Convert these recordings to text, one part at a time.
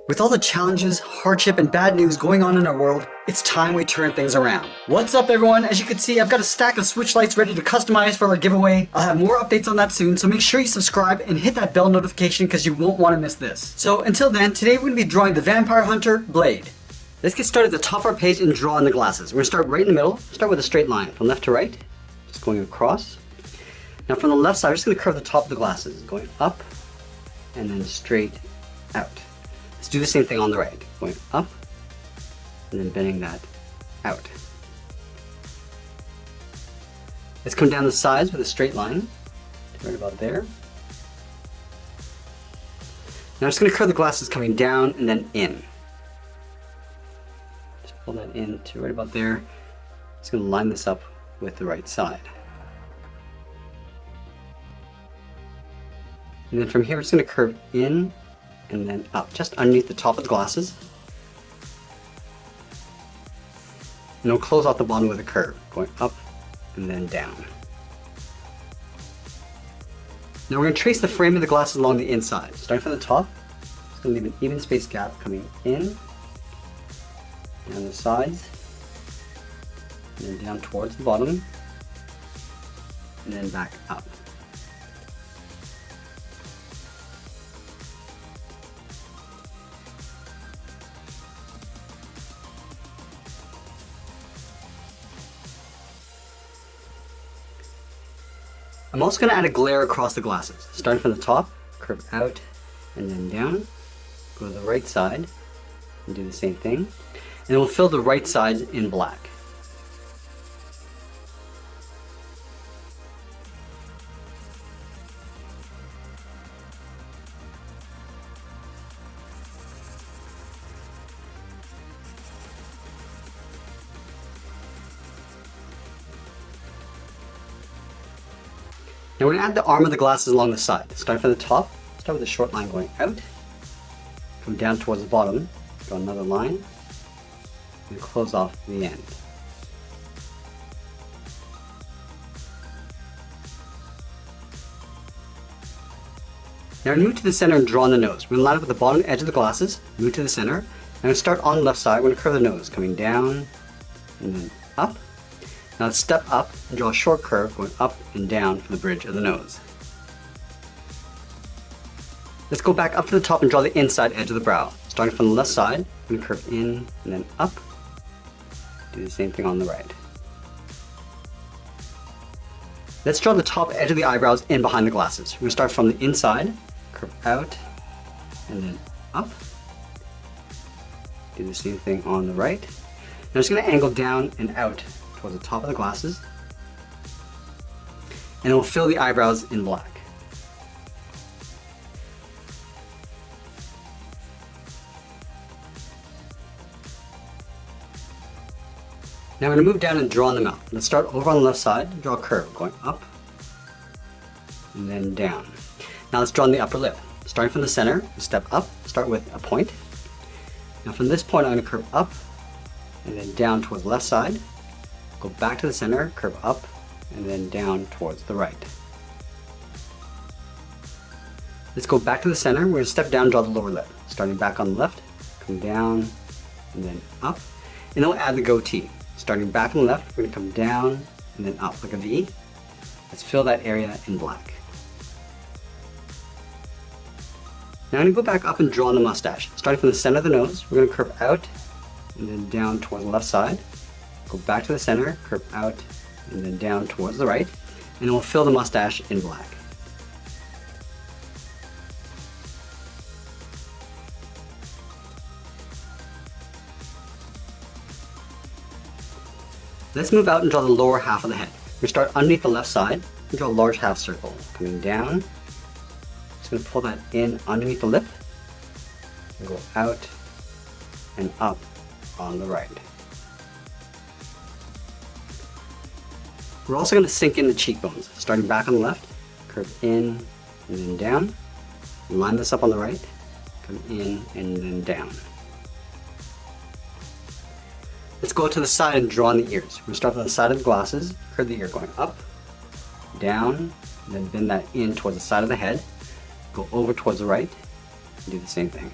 With all the challenges, hardship, and bad news going on in our world, it's time we turn things around. What's up, everyone? As you can see, I've got a stack of Switch lights ready to customize for our giveaway. I'll have more updates on that soon, so make sure you subscribe and hit that bell notification because you won't want to miss this. So until then, today we're going to be drawing the Vampire Hunter Blade. Let's get started at the top of our page and draw in the glasses. We're going to start right in the middle. Start with a straight line from left to right, just going across. Now from the left side, we're just going to curve the top of the glasses, going up and then straight out. Let's do the same thing on the right, going up and then bending that out. Let's come down the sides with a straight line to right about there. Now I'm just going to curve the glasses coming down and then in. Just pull that in to right about there. Just going to line this up with the right side. And then from here, we're just going to curve in and then up, just underneath the top of the glasses. And we'll close off the bottom with a curve, going up and then down. Now we're going to trace the frame of the glasses along the inside. Starting from the top, just going to leave an even spaced gap coming in, down the sides, and then down towards the bottom, and then back up. I'm also going to add a glare across the glasses. Starting from the top, curve out and then down. Go to the right side and do the same thing. And then we'll fill the right side in black. Now we're going to add the arm of the glasses along the side. Start from the top, start with a short line going out, come down towards the bottom, draw another line, and close off the end. Now move to the center and draw on the nose. We're going to line up with the bottom edge of the glasses, move to the center, and we'll start on the left side. We're going to curve the nose, coming down and then up. Now let's step up and draw a short curve going up and down for the bridge of the nose. Let's go back up to the top and draw the inside edge of the brow. Starting from the left side, I'm going to curve in and then up. Do the same thing on the right. Let's draw the top edge of the eyebrows in behind the glasses. We're going to start from the inside, curve out and then up. Do the same thing on the right. Now I'm just going to angle down and out towards the top of the glasses, and we'll fill the eyebrows in black. Now we're going to move down and draw on the mouth. Let's start over on the left side, draw a curve going up and then down. Now let's draw on the upper lip. Starting from the center, step up, start with a point. Now from this point I'm going to curve up and then down towards the left side. Go back to the center, curve up, and then down towards the right. Let's go back to the center. We're going to step down and draw the lower lip. Starting back on the left, come down, and then up. And then we'll add the goatee. Starting back on the left, we're going to come down, and then up like a V. Let's fill that area in black. Now I'm going to go back up and draw on the mustache. Starting from the center of the nose, we're going to curve out, and then down towards the left side. Go back to the center, curve out, and then down towards the right, and we'll fill the mustache in black. Let's move out and draw the lower half of the head. We start underneath the left side and draw a large half circle, coming down. Just going to pull that in underneath the lip, and go out and up on the right. We're also going to sink in the cheekbones. Starting back on the left, curve in and then down. Line this up on the right, come in and then down. Let's go to the side and draw on the ears. We're going to start from the side of the glasses, curve the ear going up, down, and then bend that in towards the side of the head. Go over towards the right, and do the same thing.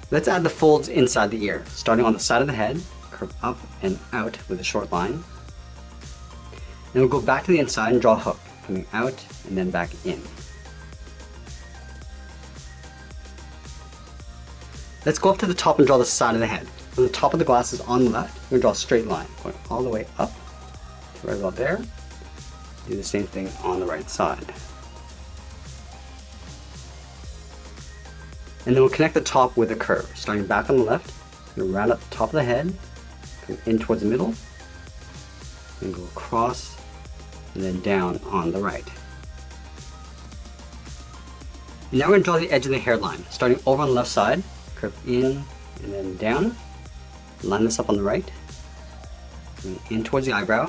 Let's add the folds inside the ear, starting on the side of the head, curve up and out with a short line. Then we'll go back to the inside and draw a hook, coming out and then back in. Let's go up to the top and draw the side of the head. From the top of the glasses on the left, we're going to draw a straight line, going all the way up to right about there. Do the same thing on the right side. And then we'll connect the top with a curve, starting back on the left, going to round up the top of the head, come in towards the middle, and go across, and then down on the right. And now we're going to draw the edge of the hairline, starting over on the left side, curve in and then down, line this up on the right, and in towards the eyebrow.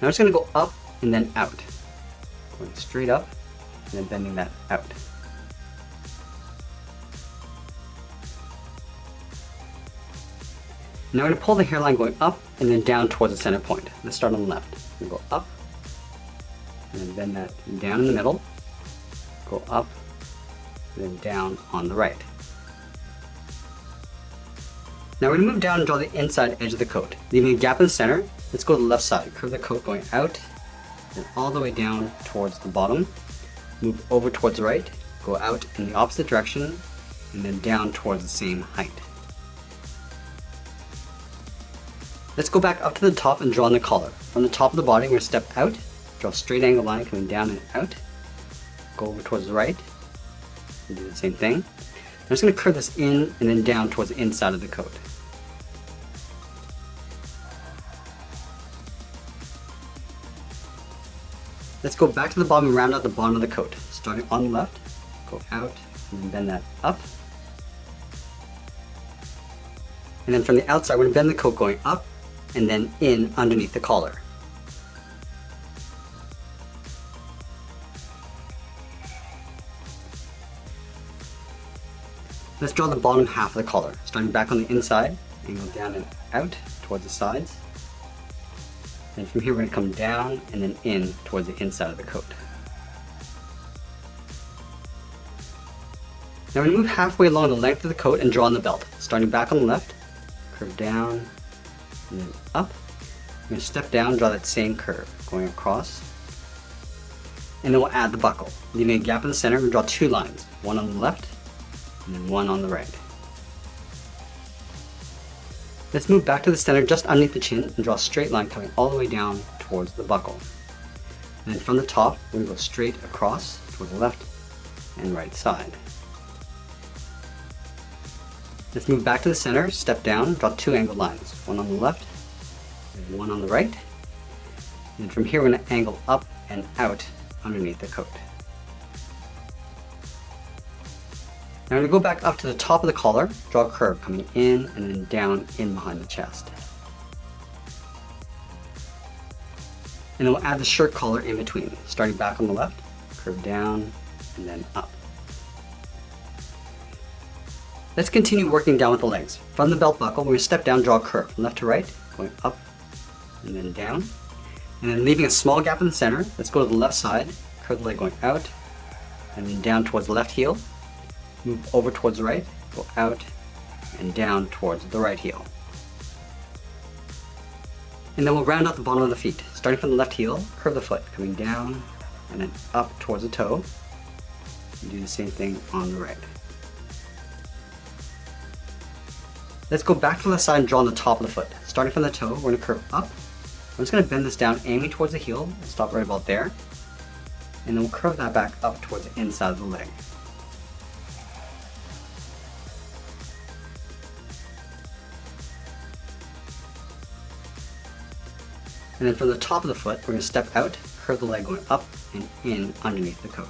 Now it's going to go up and then out, going straight up, and then bending that out. Now we're going to pull the hairline going up and then down towards the center point. Let's start on the left. We go up, and then bend that down in the middle, go up, and then down on the right. Now we're going to move down and draw the inside edge of the coat, leaving a gap in the center. Let's go to the left side, curve the coat going out, and all the way down towards the bottom. Move over towards the right, go out in the opposite direction, and then down towards the same height. Let's go back up to the top and draw in the collar. From the top of the body, we're going to step out, draw a straight angle line coming down and out, go over towards the right, and do the same thing. I'm just going to curve this in and then down towards the inside of the coat. Let's go back to the bottom and round out the bottom of the coat. Starting on the left, go out and then bend that up. And then from the outside, we're going to bend the coat going up and then in underneath the collar. Let's draw the bottom half of the collar, starting back on the inside and go down and out towards the sides. And from here we're going to come down and then in towards the inside of the coat. Now we move halfway along the length of the coat and draw on the belt, starting back on the left, curve down and then up. We're going to step down and draw that same curve, going across. And then we'll add the buckle, leaving a gap in the center. We'll draw two lines, one on the left and then one on the right. Let's move back to the center just underneath the chin and draw a straight line coming all the way down towards the buckle. And then from the top, we're going to go straight across toward the left and right side. Let's move back to the center, step down, draw two angled lines, one on the left and one on the right. And from here we're going to angle up and out underneath the coat. Now we're going to go back up to the top of the collar, draw a curve coming in and then down in behind the chest. And then we'll add the shirt collar in between, starting back on the left, curve down and then up. Let's continue working down with the legs. From the belt buckle, we're going to step down, draw a curve from left to right, going up and then down. And then leaving a small gap in the center, let's go to the left side, curve the leg going out and then down towards the left heel. Move over towards the right, go out and down towards the right heel. And then we'll round out the bottom of the feet. Starting from the left heel, curve the foot, coming down and then up towards the toe. And do the same thing on the right. Let's go back to the side and draw on the top of the foot. Starting from the toe, we're going to curve up. I'm just going to bend this down, aiming towards the heel, and stop right about there. And then we'll curve that back up towards the inside of the leg. And then from the top of the foot, we're going to step out, curve the leg going up and in underneath the coat.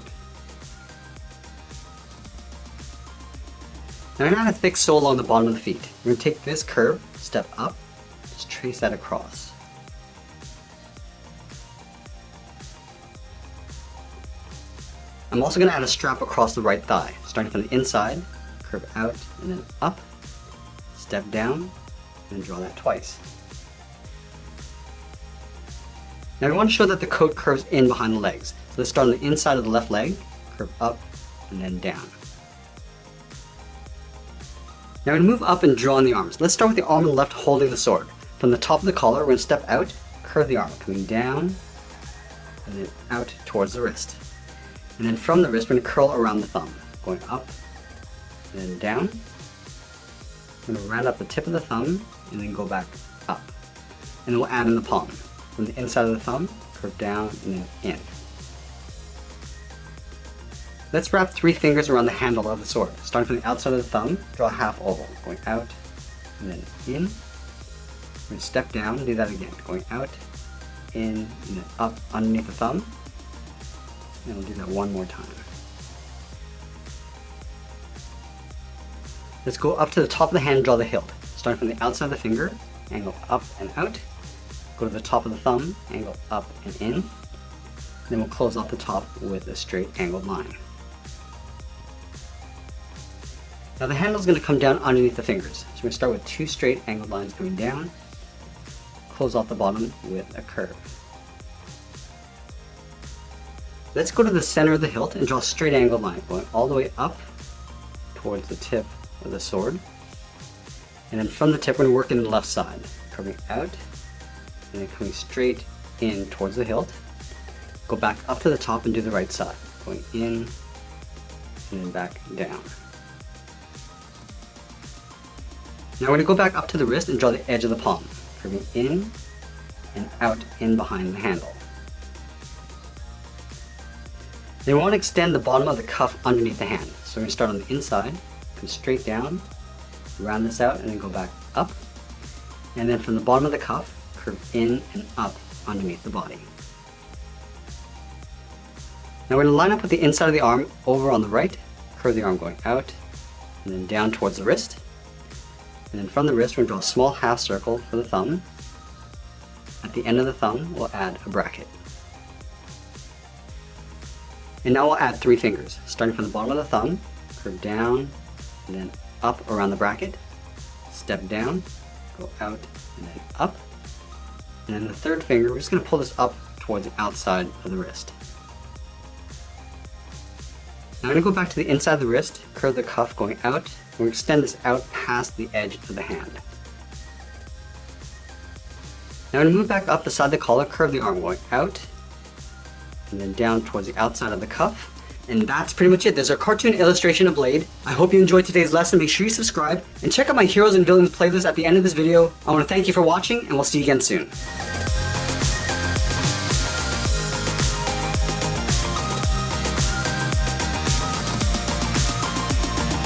Now we're going to add a thick sole along the bottom of the feet. We're going to take this curve, step up, just trace that across. I'm also going to add a strap across the right thigh, starting from the inside, curve out and then up, step down, and draw that twice. Now we want to show that the coat curves in behind the legs. So let's start on the inside of the left leg, curve up and then down. Now we're going to move up and draw on the arms. Let's start with the arm on the left holding the sword. From the top of the collar, we're going to step out, curve the arm, coming down, and then out towards the wrist. And then from the wrist, we're going to curl around the thumb, going up, and then down. We're going to round up the tip of the thumb, and then go back up. And then we'll add in the palm. From the inside of the thumb, curve down, and then in. Let's wrap 3 fingers around the handle of the sword. Starting from the outside of the thumb, draw a half oval, going out, and then in. We're going to step down and do that again, going out, in, and then up underneath the thumb. And we'll do that one more time. Let's go up to the top of the hand and draw the hilt. Starting from the outside of the finger, angle up and out. Go to the top of the thumb, angle up and in. Then we'll close off the top with a straight angled line. Now the handle is going to come down underneath the fingers. So we're going to start with 2 straight angled lines coming down. Close off the bottom with a curve. Let's go to the center of the hilt and draw a straight angled line going all the way up towards the tip of the sword. And then from the tip we're going to work in the left side, curving out and then coming straight in towards the hilt. Go back up to the top and do the right side, going in and then back down. Now we're going to go back up to the wrist and draw the edge of the palm, curving in and out in behind the handle. Then we want to extend the bottom of the cuff underneath the hand. So we're going to start on the inside, come straight down, round this out, and then go back up. And then from the bottom of the cuff, curve in and up underneath the body. Now we're going to line up with the inside of the arm over on the right, curve the arm going out, and then down towards the wrist. And then from the wrist, we're going to draw a small half circle for the thumb. At the end of the thumb, we'll add a bracket. And now we'll add 3 fingers, starting from the bottom of the thumb, curve down, and then up around the bracket, step down, go out, and then up. And then the 3rd finger, we're just going to pull this up towards the outside of the wrist. Now I'm going to go back to the inside of the wrist, curve the cuff going out, and we'll extend this out past the edge of the hand. Now I'm going to move back up beside the collar, curve the arm going out, and then down towards the outside of the cuff. And that's pretty much it. There's our cartoon illustration of Blade. I hope you enjoyed today's lesson. Make sure you subscribe, and check out my Heroes and Villains playlist at the end of this video. I want to thank you for watching, and we'll see you again soon.